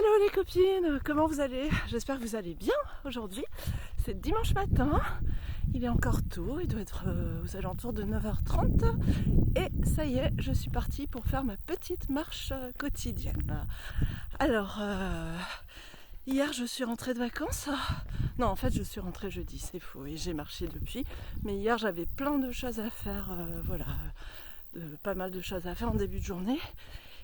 Hello les copines, comment vous allez? J'espère que vous allez bien aujourd'hui. C'est dimanche matin, il est encore tôt, il doit être aux alentours de 9h30. Et ça y est, je suis partie pour faire ma petite marche quotidienne. Alors, hier je suis rentrée de vacances. Non, en fait je suis rentrée jeudi, c'est faux, et j'ai marché depuis. Mais hier j'avais plein de choses à faire, pas mal de choses à faire en début de journée.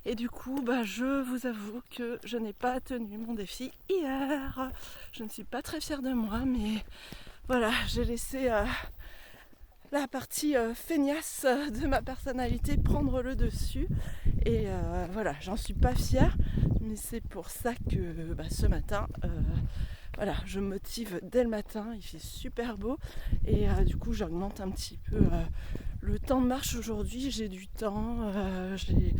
Et du coup, je vous avoue que je n'ai pas tenu mon défi hier. Je ne suis pas très fière de moi, mais voilà, j'ai laissé la partie feignasse de ma personnalité prendre le dessus. Et voilà, j'en suis pas fière, mais c'est pour ça que ce matin, je me motive dès le matin, il fait super beau. Et du coup, j'augmente un petit peu le temps de marche aujourd'hui. J'ai du temps, j'ai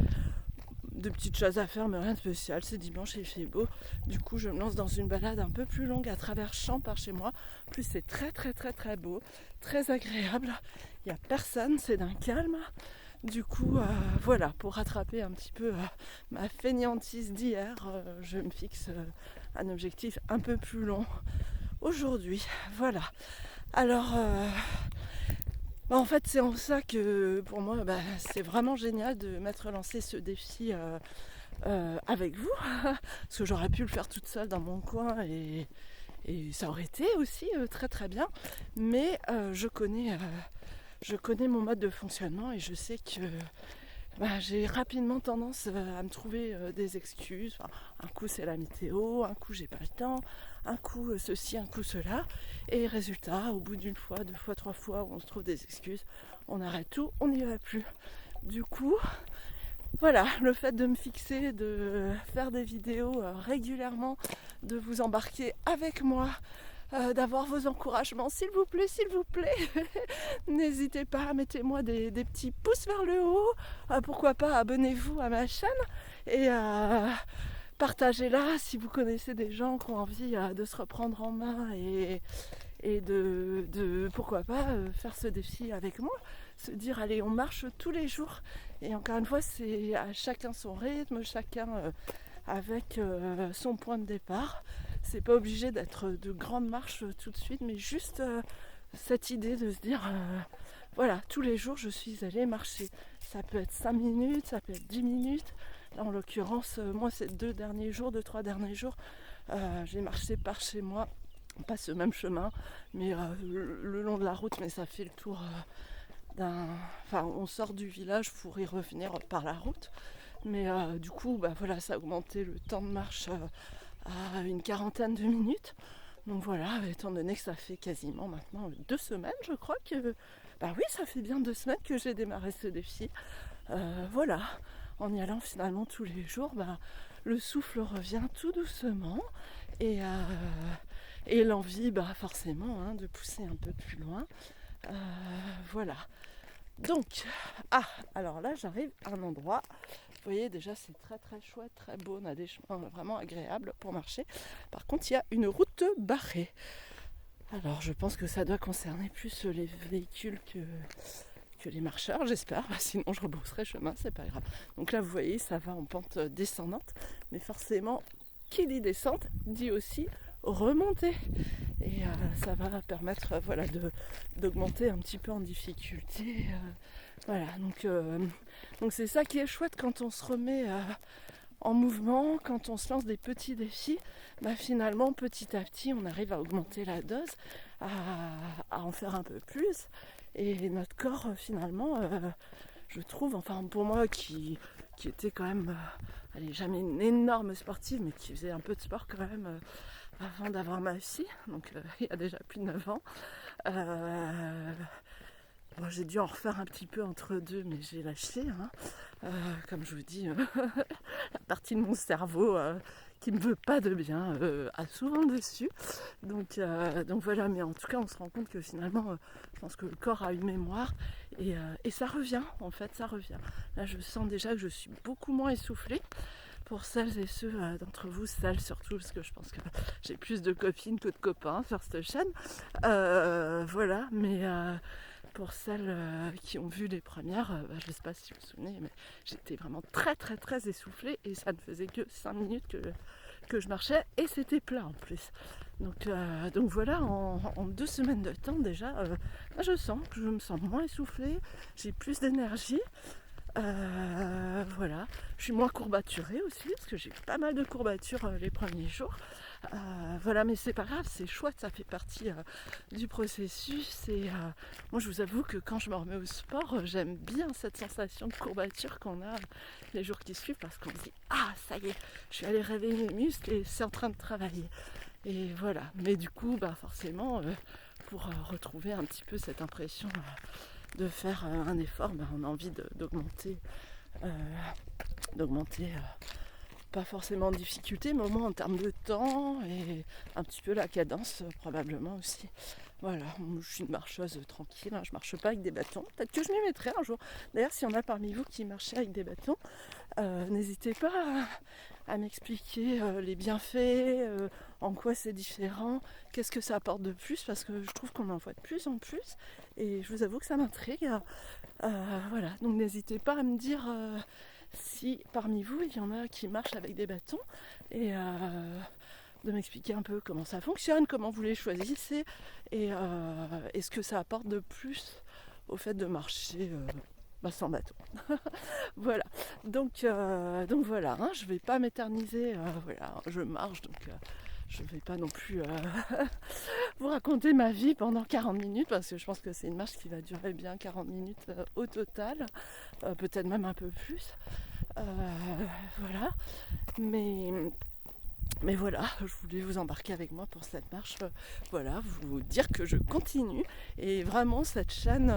de petites choses à faire, mais rien de spécial. C'est dimanche et il fait beau. Du coup, je me lance dans une balade un peu plus longue à travers champs par chez moi. En plus, c'est très très très très beau, très agréable. Il n'y a personne, c'est d'un calme. Du coup, voilà, pour rattraper un petit peu ma fainéantise d'hier, je me fixe un objectif un peu plus long aujourd'hui. Voilà. Alors, en fait, c'est en ça que pour moi, c'est vraiment génial de m'être lancé ce défi avec vous, parce que j'aurais pu le faire toute seule dans mon coin et ça aurait été aussi très très bien. Mais je connais mon mode de fonctionnement et je sais que j'ai rapidement tendance à me trouver des excuses. Enfin, un coup c'est la météo, un coup j'ai pas le temps, un coup ceci, un coup cela. Et résultat, au bout d'une fois, deux fois, trois fois où on se trouve des excuses, on arrête tout, on n'y va plus. Du coup, voilà, le fait de me fixer, de faire des vidéos régulièrement, de vous embarquer avec moi, d'avoir vos encouragements, s'il vous plaît, n'hésitez pas, mettez-moi des petits pouces vers le haut, pourquoi pas abonnez-vous à ma chaîne et partagez-la si vous connaissez des gens qui ont envie de se reprendre en main et de pourquoi pas faire ce défi avec moi, se dire allez on marche tous les jours. Et encore une fois, c'est à chacun son rythme, chacun avec son point de départ. C'est pas obligé d'être de grandes marches tout de suite, mais juste cette idée de se dire voilà, tous les jours je suis allée marcher. Ça peut être 5 minutes, ça peut être 10 minutes. Là, en l'occurrence, moi ces 2-3 derniers jours, j'ai marché par chez moi, pas ce même chemin, mais le long de la route, mais ça fait le tour on sort du village pour y revenir par la route. Mais du coup, ça a augmenté le temps de marche à une quarantaine de minutes. Donc voilà, étant donné que ça fait quasiment maintenant 2 semaines, je crois que... oui, ça fait bien 2 semaines que j'ai démarré ce défi. Voilà, en y allant finalement tous les jours, le souffle revient tout doucement. Et l'envie, forcément, de pousser un peu plus loin. Voilà. Donc, alors là j'arrive à un endroit, vous voyez déjà c'est très très chouette, très beau, on a des chemins vraiment agréables pour marcher. Par contre il y a une route barrée. Alors je pense que ça doit concerner plus les véhicules que les marcheurs, j'espère, sinon je rebrousserai chemin, c'est pas grave. Donc là vous voyez ça va en pente descendante, mais forcément qui dit descente dit aussi remonter. Et ça va permettre d'augmenter un petit peu en difficulté. Donc c'est ça qui est chouette quand on se remet en mouvement, quand on se lance des petits défis. Finalement, petit à petit, on arrive à augmenter la dose, à en faire un peu plus. Et notre corps, finalement, je trouve, enfin pour moi qui était quand même, jamais une énorme sportive, mais qui faisait un peu de sport quand même avant d'avoir ma fille, donc il y a déjà plus de 9 ans. J'ai dû en refaire un petit peu entre deux, mais j'ai lâché. Comme je vous dis, la partie de mon cerveau qui ne me veut pas de bien a souvent dessus. Donc voilà, mais en tout cas, on se rend compte que finalement, je pense que le corps a une mémoire et ça revient, en fait, ça revient. Là, je sens déjà que je suis beaucoup moins essoufflée. Pour celles et ceux d'entre vous, celles surtout, parce que je pense que j'ai plus de copines que de copains sur cette chaîne. Voilà, mais pour celles qui ont vu les premières, je ne sais pas si vous vous souvenez, mais j'étais vraiment très très très essoufflée et ça ne faisait que 5 minutes que je marchais et c'était plat en plus. Donc voilà, en 2 semaines de temps déjà, je sens que je me sens moins essoufflée, j'ai plus d'énergie. Voilà, je suis moins courbaturée aussi parce que j'ai pas mal de courbatures les premiers jours. Voilà, mais c'est pas grave, c'est chouette, ça fait partie du processus. Et moi, je vous avoue que quand je me remets au sport, j'aime bien cette sensation de courbature qu'on a les jours qui suivent parce qu'on se dit ah ça y est, je suis allée réveiller mes muscles et c'est en train de travailler. Et voilà, mais du coup, forcément, pour retrouver un petit peu cette impression de faire un effort, on a envie d'augmenter, pas forcément en difficulté, mais au moins en termes de temps et un petit peu la cadence probablement aussi. Voilà, je suis une marcheuse tranquille, je marche pas avec des bâtons. Peut-être que je m'y mettrai un jour. D'ailleurs, s'il y en a parmi vous qui marchaient avec des bâtons, n'hésitez pas à m'expliquer les bienfaits, en quoi c'est différent, qu'est-ce que ça apporte de plus, parce que je trouve qu'on en voit de plus en plus et je vous avoue que ça m'intrigue. Voilà, donc n'hésitez pas à me dire si parmi vous il y en a qui marchent avec des bâtons et de m'expliquer un peu comment ça fonctionne, comment vous les choisissez et ce que ça apporte de plus au fait de marcher sans bâton. Voilà, donc voilà, je vais pas m'éterniser, voilà, je marche donc je vais pas non plus vous raconter ma vie pendant 40 minutes parce que je pense que c'est une marche qui va durer bien 40 minutes au total, peut-être même un peu plus. Voilà, mais voilà, je voulais vous embarquer avec moi pour cette marche, voilà, vous dire que je continue et vraiment cette chaîne,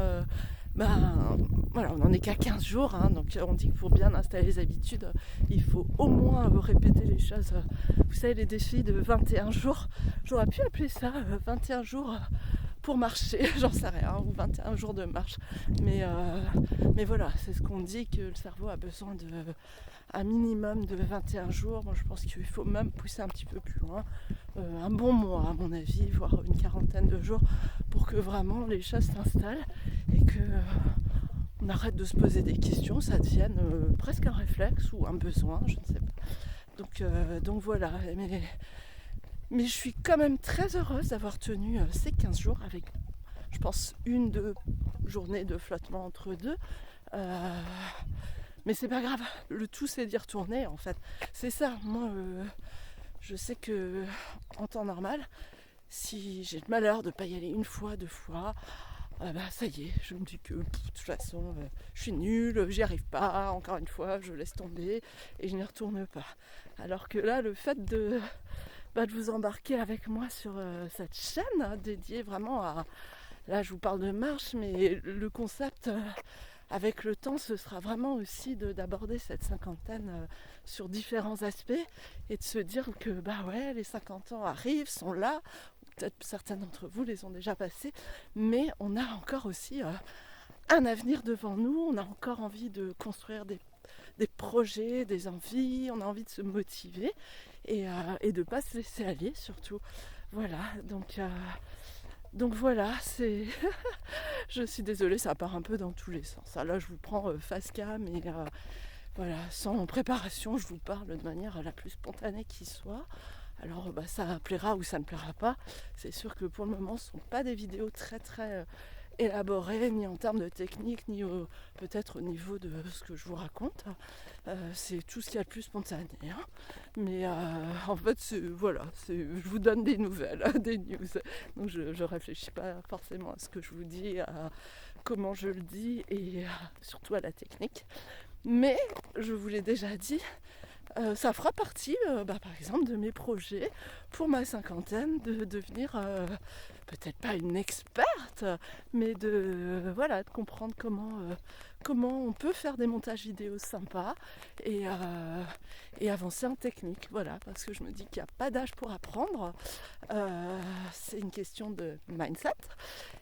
voilà, on n'en est qu'à 15 jours, donc on dit que pour bien installer les habitudes, il faut au moins répéter les choses. Vous savez, les défis de 21 jours, j'aurais pu appeler ça 21 jours pour marcher, j'en sais rien, ou 21 jours de marche. Mais voilà, c'est ce qu'on dit, que le cerveau a besoin de un minimum de 21 jours. Moi, je pense qu'il faut même pousser un petit peu plus loin, un bon mois à mon avis, voire une quarantaine de jours, pour que vraiment les choses s'installent et que on arrête de se poser des questions, ça devienne presque un réflexe ou un besoin, je ne sais pas. Donc voilà, mais je suis quand même très heureuse d'avoir tenu ces 15 jours avec, je pense, 1-2 journées de flottement entre deux. Mais c'est pas grave, le tout c'est d'y retourner en fait. C'est ça, moi je sais que en temps normal, si j'ai le malheur de ne pas y aller une fois, 2 fois, ça y est, je me dis que de toute façon je suis nulle, j'y arrive pas, encore une fois, je laisse tomber et je n'y retourne pas. Alors que là, le fait de vous embarquer avec moi sur cette chaîne dédiée vraiment à... Là, je vous parle de marche, mais le concept... avec le temps, ce sera vraiment aussi d'aborder cette cinquantaine sur différents aspects et de se dire que ouais, les 50 ans arrivent, sont là, peut-être certains d'entre vous les ont déjà passés, mais on a encore aussi un avenir devant nous, on a encore envie de construire des projets, des envies, on a envie de se motiver et de ne pas se laisser aller surtout. Voilà, donc voilà, c'est... Je suis désolée, ça part un peu dans tous les sens. Là, je vous prends face cam et voilà, sans préparation, je vous parle de manière la plus spontanée qui soit. Alors, ça plaira ou ça ne plaira pas. C'est sûr que pour le moment, ce ne sont pas des vidéos très très élaborées, ni en termes de technique, ni peut-être au niveau de ce que je vous raconte. C'est tout ce qu'il y a de plus spontané. Mais en fait, voilà, je vous donne des nouvelles, des news. Donc je ne réfléchis pas forcément à ce que je vous dis, à comment je le dis et surtout à la technique. Mais je vous l'ai déjà dit, ça fera partie, par exemple, de mes projets pour ma cinquantaine, de devenir peut-être pas une experte, mais de comprendre comment on peut faire des montages vidéo sympas et avancer en technique. Voilà, parce que je me dis qu'il n'y a pas d'âge pour apprendre. C'est une question de mindset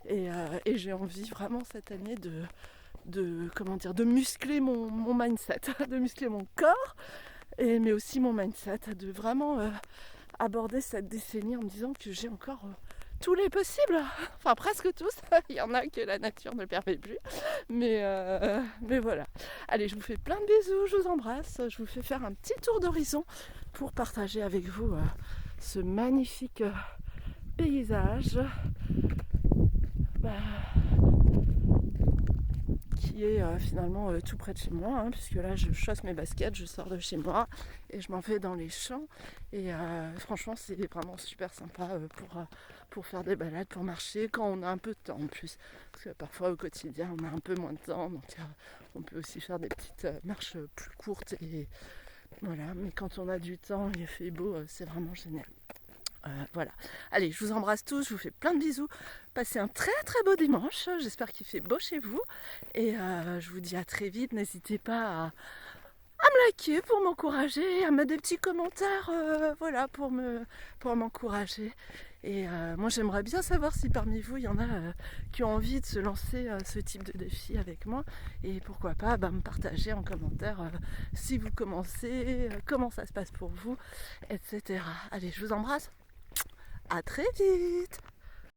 et j'ai envie vraiment cette année de muscler mon mindset, de muscler mon corps. Mais aussi mon mindset, de vraiment aborder cette décennie en me disant que j'ai encore tous les possibles, enfin presque tous. Il y en a que la nature ne permet plus, mais voilà. Allez, je vous fais plein de bisous, je vous embrasse, je vous fais faire un petit tour d'horizon pour partager avec vous ce magnifique paysage qui est finalement tout près de chez moi, puisque là je chausse mes baskets, je sors de chez moi et je m'en vais dans les champs et franchement c'est vraiment super sympa pour faire des balades, pour marcher quand on a un peu de temps en plus, parce que parfois au quotidien on a un peu moins de temps, donc on peut aussi faire des petites marches plus courtes et voilà, mais quand on a du temps, il fait beau, c'est vraiment génial. Voilà. Allez, je vous embrasse tous, je vous fais plein de bisous. Passez un très très beau dimanche. J'espère qu'il fait beau chez vous. Et je vous dis à très vite. N'hésitez pas à me liker pour m'encourager, à mettre des petits commentaires voilà, pour m'encourager. Et moi j'aimerais bien savoir si parmi vous il y en a qui ont envie de se lancer ce type de défi avec moi. Et pourquoi pas me partager en commentaire si vous commencez, comment ça se passe pour vous, etc. Allez, je vous embrasse. À très vite!